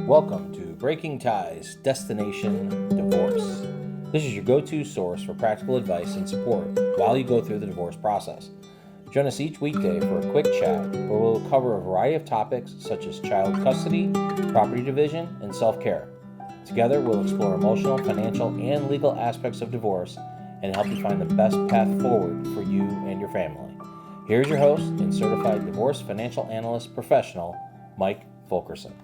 Welcome to Breaking Ties, Destination Divorce. This is your go-to source for practical advice and support while you go through the divorce process. Join us each weekday for a quick chat where we'll cover a variety of topics such as child custody, property division, and self-care. Together, we'll explore emotional, financial, and legal aspects of divorce and help you find the best path forward for you and your family. Here's your host and Certified Divorce Financial Analyst professional, Mike Fulkerson.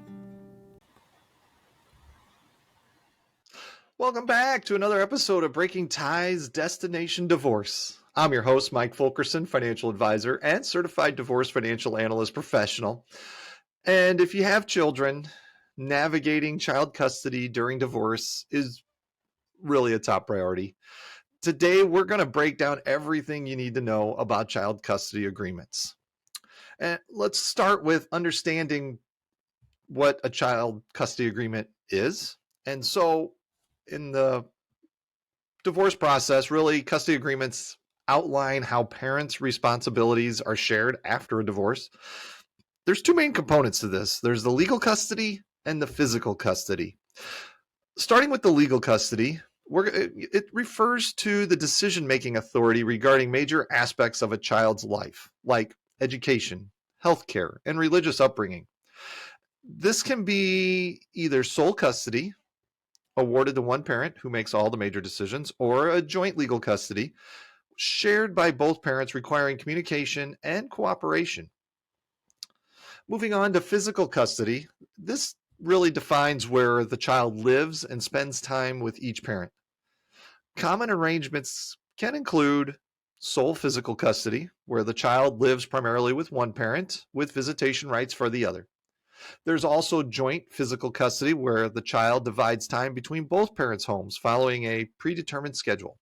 Welcome back to another episode of Breaking Ties, Destination Divorce. I'm your host, Mike Fulkerson, financial advisor and certified divorce financial analyst professional. And if you have children, navigating child custody during divorce is really a top priority. Today, we're going to break down everything you need to know about child custody agreements. And let's start with understanding what a child custody agreement is. And so, in the divorce process, really, custody agreements outline how parents' responsibilities are shared after a divorce. There's two main components to this. There's the legal custody and the physical custody. Starting with the legal custody, it refers to the decision-making authority regarding major aspects of a child's life, like education, healthcare, and religious upbringing. This can be either sole custody, awarded to one parent who makes all the major decisions, or a joint legal custody shared by both parents requiring communication and cooperation. Moving on to physical custody, this really defines where the child lives and spends time with each parent. Common arrangements can include sole physical custody, where the child lives primarily with one parent with visitation rights for the other. There's also joint physical custody, where the child divides time between both parents' homes following a predetermined schedule.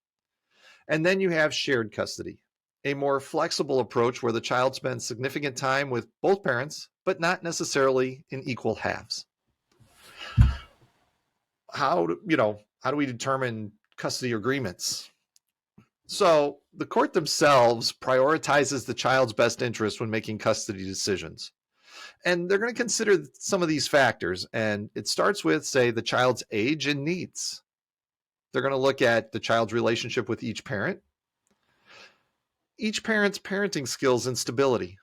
And then you have shared custody, a more flexible approach where the child spends significant time with both parents, but not necessarily in equal halves. How do we determine custody agreements? So the court themselves prioritizes the child's best interest when making custody decisions. And they're going to consider some of these factors. And it starts with, say, the child's age and needs. They're going to look at the child's relationship with each parent, each parent's parenting skills and stability,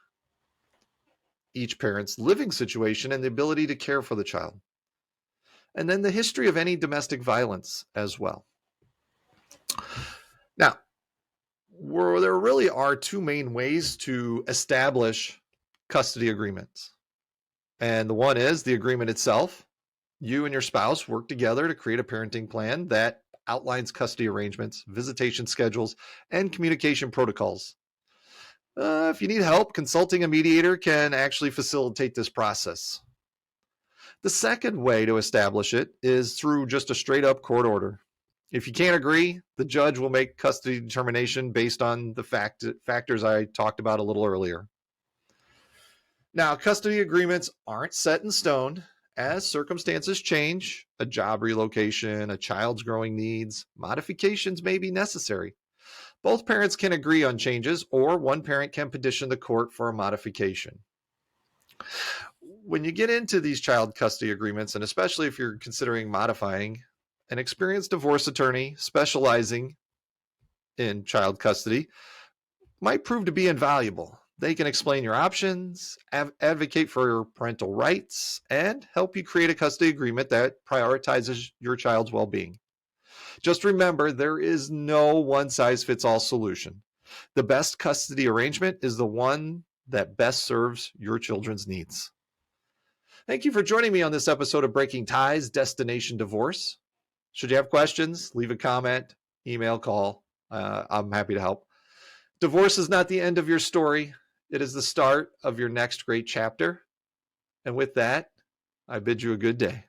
each parent's living situation and the ability to care for the child, and then the history of any domestic violence as well. Now, there really are two main ways to establish custody agreements. And the one is the agreement itself. You and your spouse work together to create a parenting plan that outlines custody arrangements, visitation schedules, and communication protocols. If you need help, consulting a mediator can actually facilitate this process. The second way to establish it is through just a straight up court order. If you can't agree, the judge will make custody determination based on the factors I talked about a little earlier. Now, custody agreements aren't set in stone. As circumstances change, a job relocation, a child's growing needs, modifications may be necessary. Both parents can agree on changes, or one parent can petition the court for a modification. When you get into these child custody agreements, and especially if you're considering modifying, an experienced divorce attorney specializing in child custody might prove to be invaluable. They can explain your options, advocate for your parental rights, and help you create a custody agreement that prioritizes your child's well-being. Just remember, there is no one-size-fits-all solution. The best custody arrangement is the one that best serves your children's needs. Thank you for joining me on this episode of Breaking Ties, Destination Divorce. Should you have questions, leave a comment, email, call. I'm happy to help. Divorce is not the end of your story. It is the start of your next great chapter. And with that, I bid you a good day.